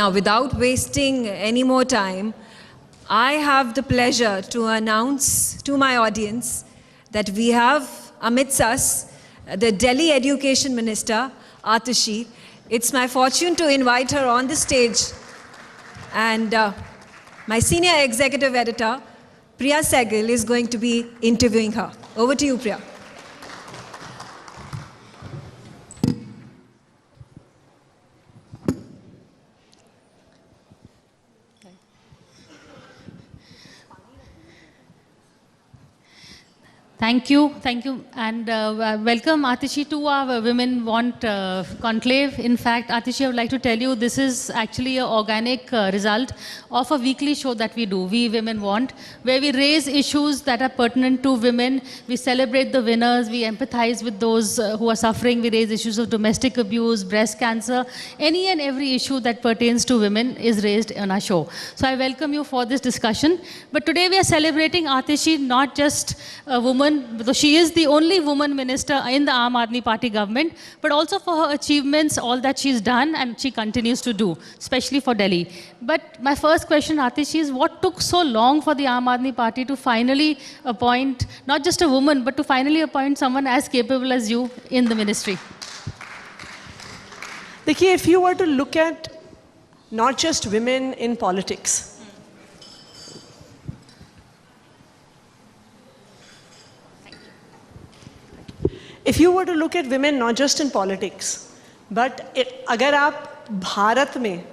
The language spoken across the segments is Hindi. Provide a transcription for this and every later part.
Now, without wasting any more time, I have the pleasure to announce to my audience that we have amidst us the Delhi Education Minister, Aatishi. It's my fortune to invite her on the stage. And my senior executive editor, Priya Sehgal, is going to be interviewing her. Over to you, Priya. Thank you, and welcome Aatishi to our Women Want conclave. In fact, Aatishi, I would like to tell you this is actually an organic result of a weekly show that we do, We Women Want, where we raise issues that are pertinent to women. We celebrate the winners, we empathize with those who are suffering, we raise issues of domestic abuse, breast cancer, any and every issue that pertains to women is raised on our show. So I welcome you for this discussion. But today we are celebrating Aatishi, not just a woman, because she is the only woman minister in the Aam Aadmi Party government, but also for her achievements, all that she's done and she continues to do, especially for Delhi. But my first question, Aatishi, is what took so long for the Aam Aadmi Party to finally appoint, not just a woman, but to finally appoint someone as capable as you in the ministry? Dekhiye, if you were to look at not just women in politics, if you were to look at women not just in politics, but अगर आप भारत में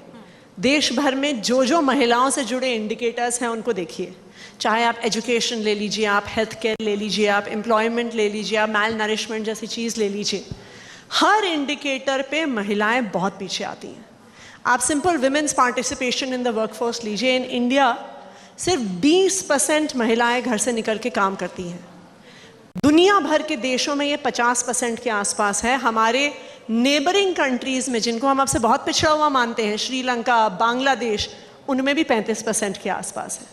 देश भर में जो महिलाओं से जुड़े इंडिकेटर्स हैं उनको देखिए, चाहे आप एजुकेशन ले लीजिए, आप हेल्थ केयर ले लीजिए, आप एम्प्लॉयमेंट ले लीजिए, आप मैल नरिशमेंट जैसी चीज़ ले लीजिए, हर इंडिकेटर पे महिलाएं बहुत पीछे आती हैं. आप simple women's participation in the workforce लीजिए, इन इंडिया सिर्फ 20% महिलाएं घर से निकल के काम करती हैं. दुनिया भर के देशों में ये 50% के आसपास है. हमारे नेबरिंग कंट्रीज़ में, जिनको हम आपसे बहुत पिछड़ा हुआ मानते हैं, श्रीलंका, बांग्लादेश, उनमें भी 35% के आसपास है.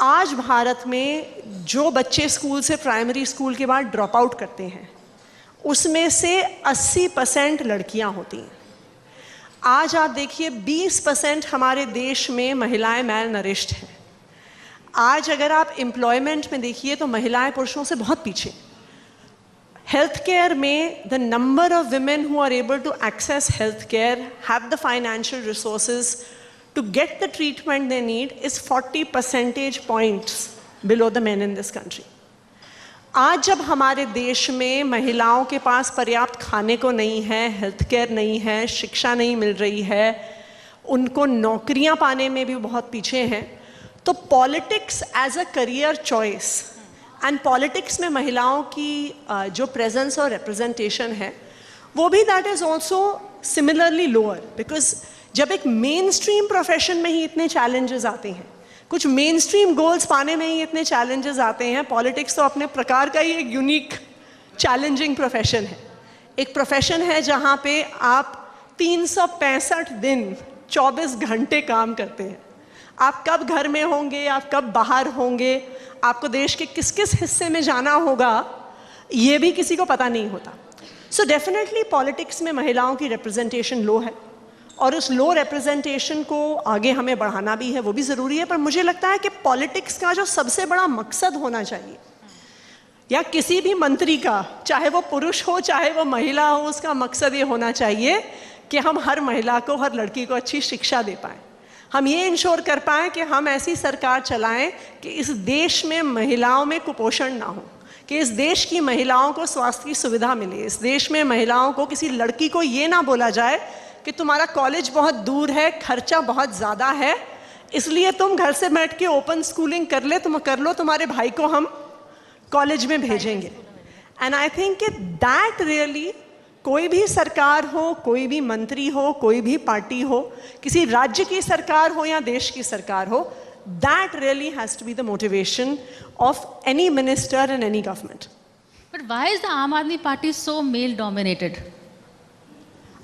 आज भारत में जो बच्चे स्कूल से, प्राइमरी स्कूल के बाद ड्रॉप आउट करते हैं, उसमें से 80% लड़कियां होती हैं. आज आप देखिए 20% हमारे देश में महिलाएं मैल नरिश्ड हैं. आज अगर आप एम्प्लॉयमेंट में देखिए तो महिलाएं पुरुषों से बहुत पीछे. हेल्थ केयर में the number of women who are able to access health care, have the financial resources to get the treatment they need is 40 percentage points below the men in this country. आज जब हमारे देश में महिलाओं के पास पर्याप्त खाने को नहीं है, हेल्थ केयर नहीं है, शिक्षा नहीं मिल रही है, उनको नौकरियां पाने में भी बहुत पीछे हैं, तो politics as a career choice and politics में महिलाओं की जो प्रेजेंस और रिप्रेजेंटेशन है, वो भी that is also similarly lower. Because जब एक मेन स्ट्रीम प्रोफेशन में ही इतने चैलेंजेस आते हैं, कुछ मेन स्ट्रीम गोल्स पाने में ही इतने चैलेंजेस आते हैं, पॉलिटिक्स तो अपने प्रकार का ही एक यूनिक चैलेंजिंग प्रोफेशन है. एक प्रोफेशन है जहाँ पे आप 365 दिन 24 घंटे काम करते हैं. आप कब घर में होंगे, आप कब बाहर होंगे, आपको देश के किस किस हिस्से में जाना होगा, ये भी किसी को पता नहीं होता. सो डेफिनेटली पॉलिटिक्स में महिलाओं की रिप्रेजेंटेशन लो है, और उस लो रिप्रेजेंटेशन को आगे हमें बढ़ाना भी है, वो भी ज़रूरी है. पर मुझे लगता है कि पॉलिटिक्स का जो सबसे बड़ा मकसद होना चाहिए, या किसी भी मंत्री का, चाहे वो पुरुष हो चाहे वो महिला हो, उसका मकसद ये होना चाहिए कि हम हर महिला को, हर लड़की को अच्छी शिक्षा दे पाएँ. हम ये इंश्योर कर पाएँ कि हम ऐसी सरकार चलाएं कि इस देश में महिलाओं में कुपोषण ना हो, कि इस देश की महिलाओं को स्वास्थ्य की सुविधा मिले, इस देश में महिलाओं को, किसी लड़की को ये ना बोला जाए कि तुम्हारा कॉलेज बहुत दूर है, खर्चा बहुत ज़्यादा है, इसलिए तुम घर से बैठ के ओपन स्कूलिंग कर लो, तुम्हारे भाई को हम कॉलेज में भेजेंगे. एंड आई थिंक कि दैट रियली, कोई भी सरकार हो, कोई भी मंत्री हो, कोई भी पार्टी हो, किसी राज्य की सरकार हो या देश की सरकार हो, that really has to be the motivation of any minister and any government. But why is the Aam Aadmi Party so male dominated?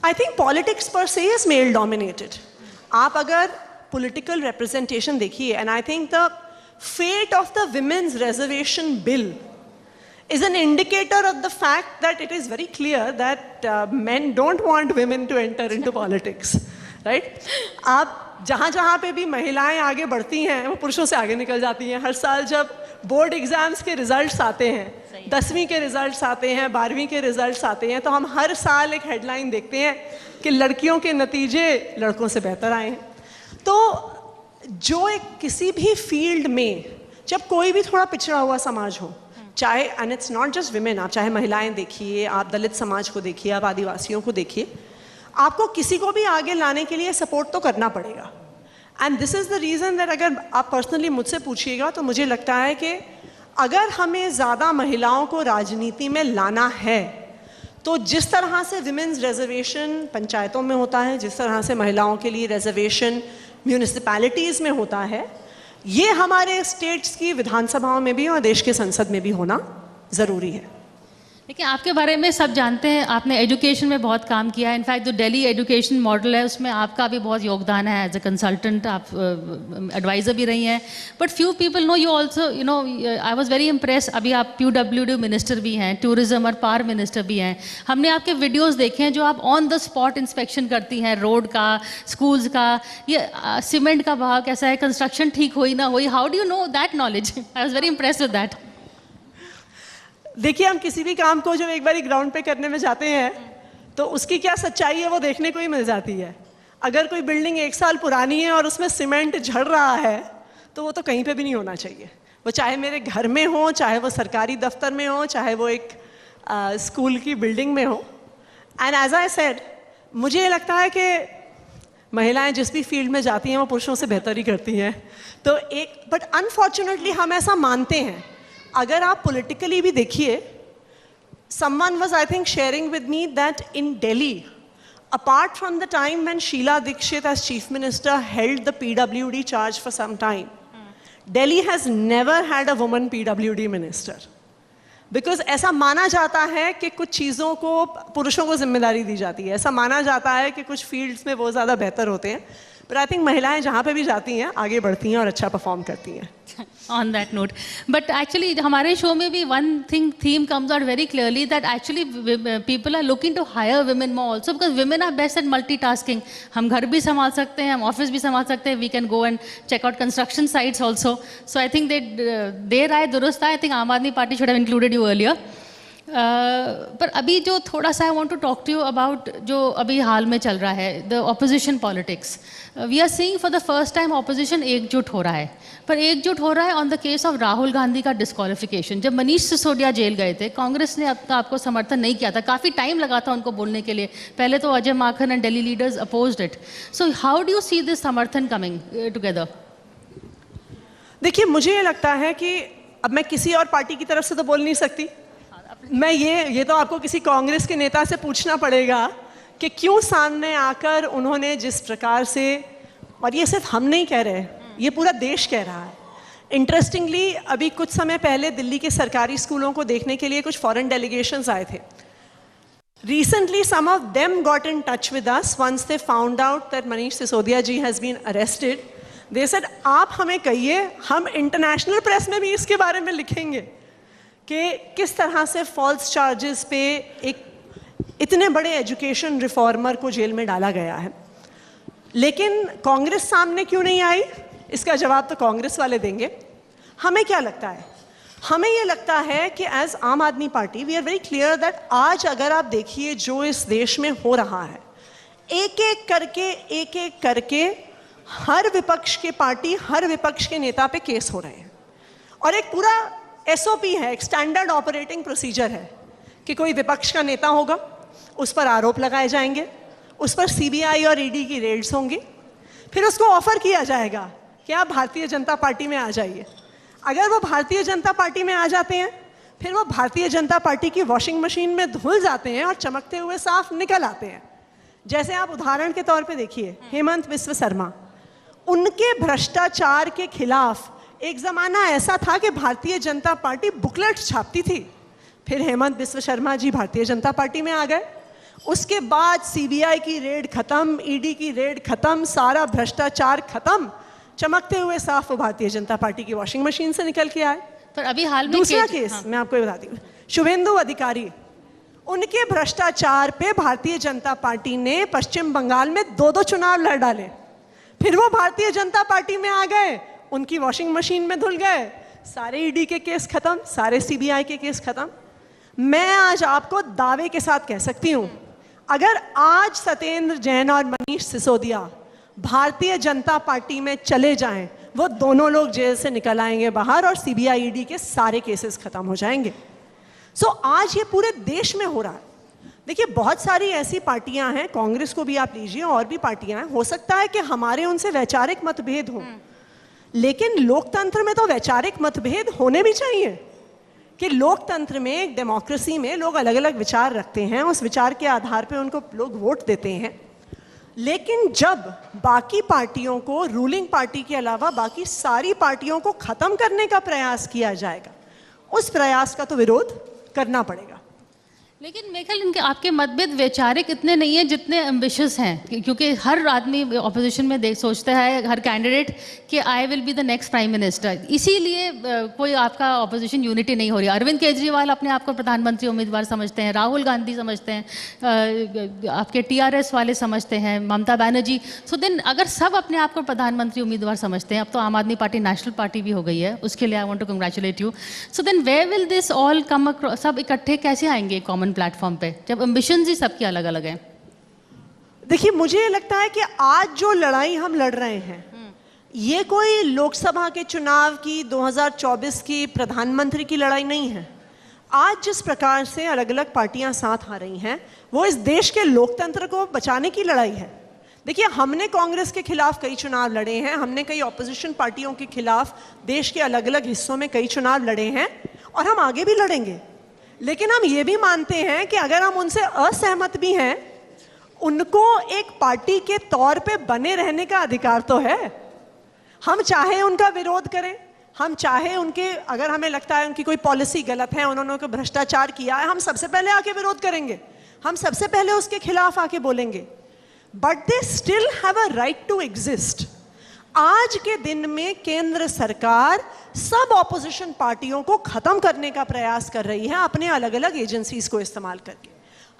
I think politics per se is male dominated. आप अगर political representation देखिए, and I think the fate of the women's reservation bill is an indicator of the fact that it is very clear that men don't want women to enter into politics. Right? आप जहाँ जहाँ पे भी महिलाएं आगे बढ़ती हैं वो पुरुषों से आगे निकल जाती हैं। हर साल जब बोर्ड एग्जाम्स के रिजल्ट्स आते हैं, 10वीं के रिजल्ट्स आते हैं, 12वीं के रिजल्ट्स आते हैं, तो हम हर साल एक हेडलाइन देखते हैं कि लड़कियों के नतीजे लड़कों से बेहतर आए हैं। तो जो एक किसी भी फील्ड में जब कोई भी थोड़ा पिछड़ा हुआ समाज हो, चाहे, and it's not just women, आप चाहे महिलाएं देखिए, आप दलित समाज को देखिए, आप आदिवासियों को देखिए, आपको किसी को भी आगे लाने के लिए सपोर्ट तो करना पड़ेगा। And this is the reason that अगर आप पर्सनली मुझसे पूछिएगा तो मुझे लगता है कि अगर हमें ज़्यादा महिलाओं को राजनीति में लाना है तो जिस तरह से विमेंस रिजर्वेशन पंचायतों में होता है, जिस तरह से महिलाओं के लिए रिजर्वेशन म्यूनिसिपैलिटीज़ में होता है, ये हमारे स्टेट्स की विधानसभाओं में भी और देश के संसद में भी होना ज़रूरी है। देखिए, आपके बारे में सब जानते हैं, आपने एजुकेशन में बहुत काम किया है। इनफैक्ट जो दिल्ली एजुकेशन मॉडल है उसमें आपका भी बहुत योगदान है। एज अ कंसल्टेंट आप एडवाइज़र भी रही हैं। But few people know you also, you know, I was very impress. अभी आप PWD मिनिस्टर भी हैं, टूरिज्म और पावर मिनिस्टर भी हैं। हमने आपके वीडियोज़ देखे हैं जो आप ऑन द स्पॉट इंस्पेक्शन करती हैं, रोड का, स्कूल्स का, ये सीमेंट का भाव कैसा है, कंस्ट्रक्शन ठीक हुई ना हुई, how do you know that knowledge? I was very impress with that. देखिए, हम किसी भी काम को जब एक बारी ग्राउंड पे करने में जाते हैं तो उसकी क्या सच्चाई है वो देखने को ही मिल जाती है। अगर कोई बिल्डिंग 1 साल पुरानी है और उसमें सीमेंट झड़ रहा है तो वो तो कहीं पे भी नहीं होना चाहिए। वो चाहे मेरे घर में हो, चाहे वो सरकारी दफ्तर में हो, चाहे वो एक स्कूल की बिल्डिंग में हो। एंड एज आई सेड, मुझे ये लगता है कि महिलाएं जिस भी फील्ड में जाती हैं वो पुरुषों से बेहतर ही करती हैं। तो एक, बट अनफॉर्चुनेटली हम ऐसा मानते हैं। अगर आप पॉलिटिकली भी देखिए, someone was I think sharing with me that in Delhi, apart from the time when Sheila Dikshit as chief minister held the PWD charge for some time, Delhi has never had a woman PWD minister, because ऐसा माना जाता है कि कुछ चीज़ों को पुरुषों को जिम्मेदारी दी जाती है। ऐसा माना जाता है कि कुछ फील्ड्स में वो ज़्यादा बेहतर होते हैं। बट आई थिंक महिलाएं जहाँ पे भी जाती हैं आगे बढ़ती हैं और अच्छा परफॉर्म करती हैं। On that note, but actually हमारे शो में भी one theme comes out very clearly that actually people are looking to hire women more also because women are best at multitasking. हम घर भी संभाल सकते हैं, हम ऑफिस भी संभाल सकते हैं, we can go and check out construction sites also. So I think they राय दुरुस्त है। I think आम Aadmi party should have included you earlier. पर अभी जो थोड़ा सा I want to talk to you about जो अभी हाल में चल रहा है, the opposition politics. We are seeing for the first time opposition एकजुट हो रहा है, पर एकजुट हो रहा है on the case of Rahul Gandhi का डिस्क्वालिफिकेशन। जब मनीष सिसोदिया जेल गए थे, कांग्रेस ने आपको समर्थन नहीं किया था, काफ़ी टाइम लगा था उनको बोलने के लिए। पहले तो Ajay Maken and Delhi leaders opposed it. So how do you see this समर्थन कमिंग टुगेदर? देखिए, मुझे ये लगता है कि अब मैं किसी और पार्टी की तरफ से तो बोल नहीं सकती। मैं ये तो आपको किसी कांग्रेस के नेता से पूछना पड़ेगा कि क्यों सामने आकर उन्होंने जिस प्रकार से, और ये सिर्फ हम नहीं कह रहे, ये पूरा देश कह रहा है। इंटरेस्टिंगली अभी कुछ समय पहले दिल्ली के सरकारी स्कूलों को देखने के लिए कुछ फॉरेन डेलीगेशंस आए थे। Recently, some of them got in touch with us once they found out that Manish Sisodia ji has been arrested. They said, आप हमें कहिए, हम इंटरनेशनल प्रेस में भी इसके बारे में लिखेंगे कि किस तरह से फॉल्स चार्जेस पे एक इतने बड़े एजुकेशन रिफॉर्मर को जेल में डाला गया है। लेकिन कांग्रेस सामने क्यों नहीं आई, इसका जवाब तो कांग्रेस वाले देंगे। हमें क्या लगता है? हमें ये लगता है कि as Aam Aadmi Party we are very clear that आज अगर आप देखिए जो इस देश में हो रहा है, एक एक करके हर विपक्ष के पार्टी, हर विपक्ष के नेता पे केस हो रहे हैं। और एक पूरा SOP है, एक स्टैंडर्ड ऑपरेटिंग प्रोसीजर है कि कोई विपक्ष का नेता होगा, उस पर आरोप लगाए जाएंगे, उस पर CBI और ED की रेड्स होंगी, फिर उसको ऑफर किया जाएगा कि आप भारतीय जनता पार्टी में आ जाइए। अगर वो भारतीय जनता पार्टी में आ जाते हैं, फिर वो भारतीय जनता पार्टी की वॉशिंग मशीन में धुल जाते हैं और चमकते हुए साफ निकल आते हैं। जैसे आप उदाहरण के तौर पे देखिए, हेमंत बिस्व शर्मा, उनके भ्रष्टाचार के खिलाफ एक ज़माना ऐसा था कि भारतीय जनता पार्टी बुकलेट छापती थी। फिर हेमंत बिस्व शर्मा जी भारतीय जनता पार्टी में आ गए, उसके बाद CBI की रेड खत्म, ED की रेड खत्म, सारा भ्रष्टाचार खत्म, चमकते हुए साफ वो भारतीय जनता पार्टी की वॉशिंग मशीन से निकल के आए। पर अभी हाल में दूसरा केस मैं आपको ये बताती हूँ, शुभेंदु अधिकारी, उनके भ्रष्टाचार पे भारतीय जनता पार्टी ने पश्चिम बंगाल में 2-2 चुनाव लड़ डाले, फिर वो भारतीय जनता पार्टी में आ गए, उनकी वॉशिंग मशीन में धुल गए, सारे ईडी के केस खत्म, सारे सीबीआई के केस खत्म। मैं आज आपको दावे के साथ कह सकती हूं, अगर आज सत्येंद्र जैन और मनीष सिसोदिया भारतीय जनता पार्टी में चले जाएं, वो दोनों लोग जेल से निकल आएंगे बाहर और सीबीआई ईडी के सारे केसेस खत्म हो जाएंगे। सो आज ये पूरे देश में हो रहा है। देखिए, बहुत सारी ऐसी पार्टियां हैं, कांग्रेस को भी आप लीजिए, और भी पार्टियां हैं, हो सकता है कि हमारे उनसे वैचारिक मतभेद हो, लेकिन लोकतंत्र में तो वैचारिक मतभेद होने भी चाहिए कि लोकतंत्र में, एक डेमोक्रेसी में लोग अलग अलग विचार रखते हैं, उस विचार के आधार पे उनको लोग वोट देते हैं। लेकिन जब बाकी पार्टियों को, रूलिंग पार्टी के अलावा बाकी सारी पार्टियों को खत्म करने का प्रयास किया जाएगा, उस प्रयास का तो विरोध करना पड़ेगा। लेकिन मेरे ख्याल इनके आपके मतभेद वैचारिक इतने नहीं है जितने एम्बिशियस हैं, क्योंकि हर आदमी ऑपोजिशन में देख सोचता है, हर कैंडिडेट कि I will be the next prime minister. इसीलिए कोई आपका ऑपोजिशन यूनिटी नहीं हो रही। अरविंद केजरीवाल अपने आप को प्रधानमंत्री उम्मीदवार समझते हैं, राहुल गांधी समझते हैं, आपके TRS वाले समझते हैं, ममता बनर्जी। सो देन अगर सब अपने आप को प्रधानमंत्री उम्मीदवार समझते हैं, अब तो आम आदमी पार्टी नेशनल पार्टी भी हो गई है, उसके लिए I want to congratulate you. So then where will this all come across, सब इकट्ठे कैसे आएंगे कॉमन प्लेटफॉर्म पे, जब एम्बिशंस ही सबकी अलग अलग हैं? देखिए, मुझे लगता है कि आज जो लड़ाई हम लड़ रहे हैं, ये कोई लोकसभा के चुनाव की, 2024 की प्रधानमंत्री की लड़ाई नहीं है। आज जिस प्रकार से अलग अलग पार्टियां साथ आ रही हैं, वो इस देश के लोकतंत्र को बचाने की लड़ाई है। देखिए, हमने कांग्रेस के खिलाफ कई चुनाव लड़े हैं, हमने कई ऑपोजिशन पार्टियों के खिलाफ देश के अलग अलग हिस्सों में कई चुनाव लड़े हैं, और हम आगे भी लड़ेंगे। लेकिन हम ये भी मानते हैं कि अगर हम उनसे असहमत भी हैं, उनको एक पार्टी के तौर पे बने रहने का अधिकार तो है। हम चाहे उनका विरोध करें, हम चाहे उनके, अगर हमें लगता है उनकी कोई पॉलिसी गलत है, उन्होंने कोई भ्रष्टाचार किया है, हम सबसे पहले आके विरोध करेंगे, हम सबसे पहले उसके खिलाफ आके बोलेंगे। But they still have a right to exist. आज के दिन में केंद्र सरकार सब ऑपोजिशन पार्टियों को खत्म करने का प्रयास कर रही है अपने अलग अलग एजेंसीज को इस्तेमाल करके।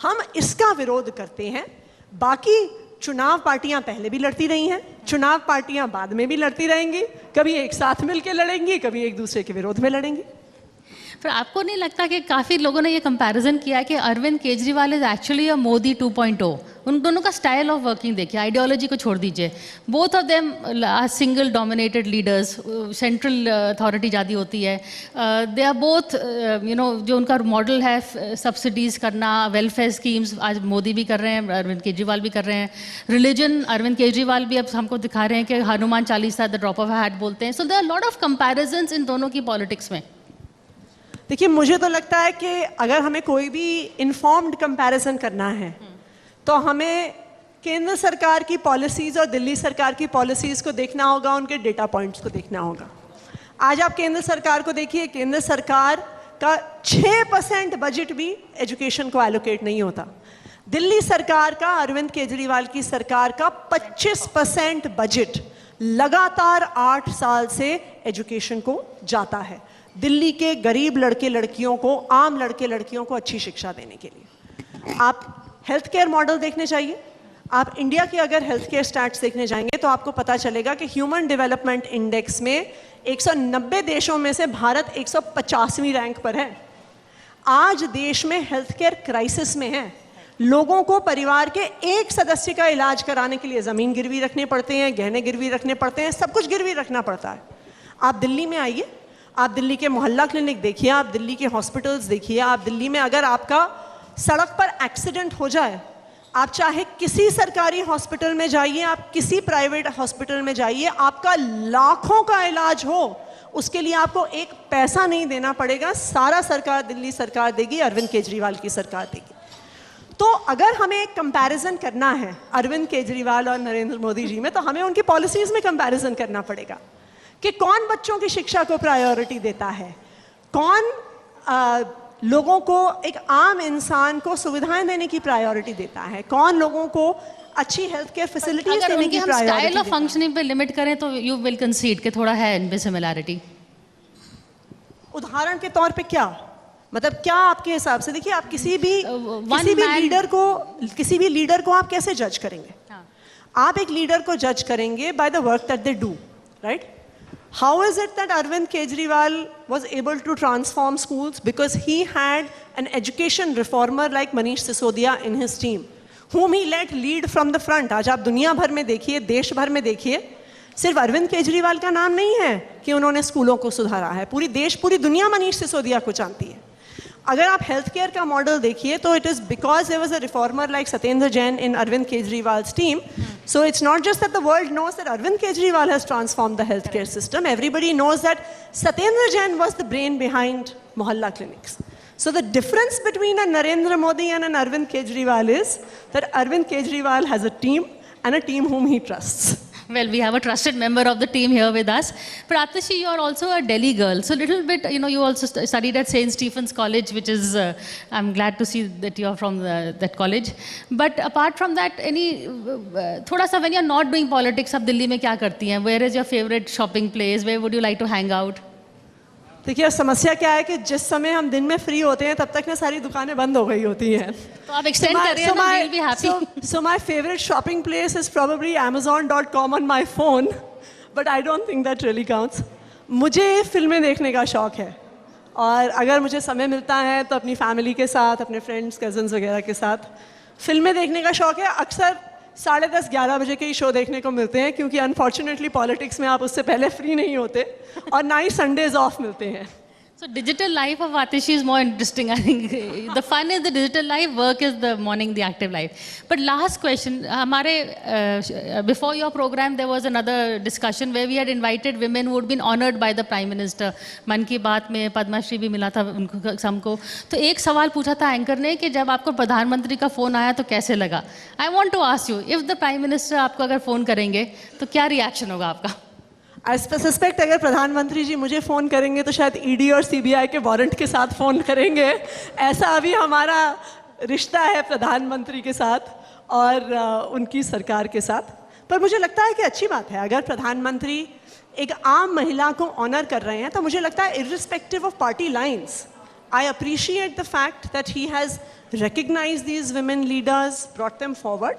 हम इसका विरोध करते हैं। बाकी चुनाव पार्टियां पहले भी लड़ती रही हैं, चुनाव पार्टियां बाद में भी लड़ती रहेंगी, कभी एक साथ मिलकर लड़ेंगी, कभी एक दूसरे के विरोध में लड़ेंगी। फिर आपको नहीं लगता कि काफ़ी लोगों ने ये कंपैरिजन किया कि Arvind Kejriwal is actually a Modi 2.0? उन दोनों का स्टाइल ऑफ वर्किंग देखिए, आइडियोलॉजी को छोड़ दीजिए। Both of them are single dominated leaders, central authority ज़्यादा होती है। दे आर बोथ जो उनका मॉडल है सब्सिडीज़ करना, वेलफेयर स्कीम्स, आज मोदी भी कर रहे हैं, अरविंद केजरीवाल भी कर रहे हैं। रिलीजन, अरविंद केजरीवाल भी अब हमको दिखा रहे हैं कि Hanuman Chalisa the drop of hat बोलते हैं। So there are lot of comparisons in दोनों की पॉलिटिक्स में। देखिए, मुझे तो लगता है कि अगर हमें कोई भी इन्फॉर्म्ड कंपैरिजन करना है, तो हमें केंद्र सरकार की पॉलिसीज़ और दिल्ली सरकार की पॉलिसीज़ को देखना होगा, उनके डेटा पॉइंट्स को देखना होगा। आज आप केंद्र सरकार को देखिए, केंद्र सरकार का 6% बजट भी एजुकेशन को एलोकेट नहीं होता। दिल्ली सरकार का, अरविंद केजरीवाल की सरकार का 25% बजट लगातार 8 साल से एजुकेशन को जाता है, दिल्ली के गरीब लड़के लड़कियों को, आम लड़के लड़कियों को अच्छी शिक्षा देने के लिए। आप हेल्थ केयर मॉडल देखने चाहिए, आप इंडिया के अगर हेल्थ केयर स्टैट्स देखने जाएंगे तो आपको पता चलेगा कि ह्यूमन डेवलपमेंट इंडेक्स में 190 देशों में से भारत 150वीं रैंक पर है। आज देश में हेल्थ केयर क्राइसिस में है। लोगों को परिवार के एक सदस्य का इलाज कराने के लिए ज़मीन गिरवी रखने पड़ते हैं, गहने गिरवी रखने पड़ते हैं, सब कुछ गिरवी रखना पड़ता है। आप दिल्ली में आइए, आप दिल्ली के मोहल्ला क्लिनिक देखिए, आप दिल्ली के हॉस्पिटल्स देखिए, आप दिल्ली में अगर आपका सड़क पर एक्सीडेंट हो जाए, आप चाहे किसी सरकारी हॉस्पिटल में जाइए, आप किसी प्राइवेट हॉस्पिटल में जाइए, आपका लाखों का इलाज हो, उसके लिए आपको एक पैसा नहीं देना पड़ेगा, सारा सरकार, दिल्ली सरकार देगी, अरविंद केजरीवाल की सरकार देगी। तो अगर हमें एक कंपैरिजन करना है अरविंद केजरीवाल और नरेंद्र मोदी जी में, तो हमें उनकी पॉलिसीज़ में कंपैरिजन करना पड़ेगा कि कौन बच्चों की शिक्षा को प्रायोरिटी देता है, कौन लोगों को, एक आम इंसान को सुविधाएं देने की प्रायोरिटी देता है, कौन लोगों को अच्छी हेल्थ केयर फैसिलिटीज देने की प्रायोरिटी देता है। स्टाइल ऑफ फंक्शनिंग पे लिमिट करें तो यू विल कंसीड कि थोड़ा है इनमें सिमिलैरिटी। उदाहरण के तौर पे क्या, मतलब क्या आपके हिसाब से, देखिए आप किसी भी man- लीडर को आप कैसे जज करेंगे? आप एक लीडर को जज करेंगे by the work that they do, right? How is it that Arvind Kejriwal was able to transform schools? Because he had an education reformer like Manish Sisodia in his team, whom he let lead from the front. आज आप दुनिया भर में देखिए, देश भर में देखिए, सिर्फ अरविंद केजरीवाल का नाम नहीं है कि उन्होंने स्कूलों को सुधारा है, पूरी दुनिया मनीष सिसोदिया को जानती है। अगर आप हेल्थ केयर का मॉडल देखिए तो it is because there was a reformer like Satyendra Jain in Arvind Kejriwal's team. So it's not just that the world knows that Arvind Kejriwal has transformed the healthcare system. Everybody knows that Satyendra Jain was the brain behind Mohalla clinics. So the difference between a Narendra Modi and an Arvind Kejriwal is that Arvind Kejriwal has a team and a team whom he trusts. Well, we have a trusted member of the team here with us. But Aatishi, you are also a Delhi girl. So little bit, you also studied at St. Stephen's College, which is, I'm glad to see that you are from that college. But apart from that, thoda sa, when you're not doing politics, आप दिल्ली में क्या करती हैं? Where is your favorite shopping place? Where would you like to hang out? देखिए समस्या क्या है कि जिस समय हम दिन में फ्री होते हैं तब तक ना सारी दुकानें बंद हो गई होती हैं. तो आप extend कर रहे हैं ना, we'll be happy. So my favorite shopping place is probably Amazon.com on my phone, but I don't think that really counts. मुझे फिल्में देखने का शौक है और अगर मुझे समय मिलता है तो अपनी फैमिली के साथ, अपने फ्रेंड्स, कजन्स वगैरह के साथ फिल्में देखने का शौक है. अक्सर 10:30-11 बजे के ही शो देखने को मिलते हैं क्योंकि अनफॉर्चुनेटली पॉलिटिक्स में आप उससे पहले फ्री नहीं होते और ना ही संडेज ऑफ मिलते हैं. So digital life of Aatishi is more interesting. I think the fun is the digital life, work is the morning, the active life. But last question, before your program there was another discussion where we had invited women who had been honored by the Prime Minister. मन की बात में पद्मा श्री भी मिला था उनको सबको. तो एक सवाल पूछा था एंकर ने कि जब आपको प्रधानमंत्री का फ़ोन आया तो कैसे लगा? I want to ask you, if the Prime Minister आपको अगर फ़ोन करेंगे तो क्या रिएक्शन होगा आपका? आई सस्पेक्ट अगर प्रधानमंत्री जी मुझे फ़ोन करेंगे तो शायद ईडी और सीबीआई के वारंट के साथ फ़ोन करेंगे. ऐसा अभी हमारा रिश्ता है प्रधानमंत्री के साथ और उनकी सरकार के साथ. पर मुझे लगता है कि अच्छी बात है अगर प्रधानमंत्री एक आम महिला को ऑनर कर रहे हैं तो मुझे लगता है irrespective of party lines. I appreciate the fact that he has recognised these women leaders, brought them forward.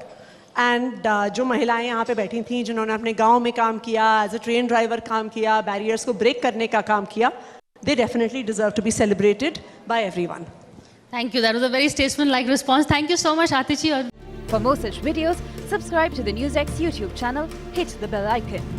And जो महिलाएं यहाँ पे बैठी थीं जिन्होंने अपने गांव में काम किया, एज अ ट्रेन ड्राइवर काम किया, बैरियर्स को ब्रेक करने का काम किया, they definitely deserve to be celebrated by everyone. Thank you. That was a very statesman-like response. Thank you so much, Aatishi. For more such videos, subscribe to the NewsX YouTube channel, hit the bell icon.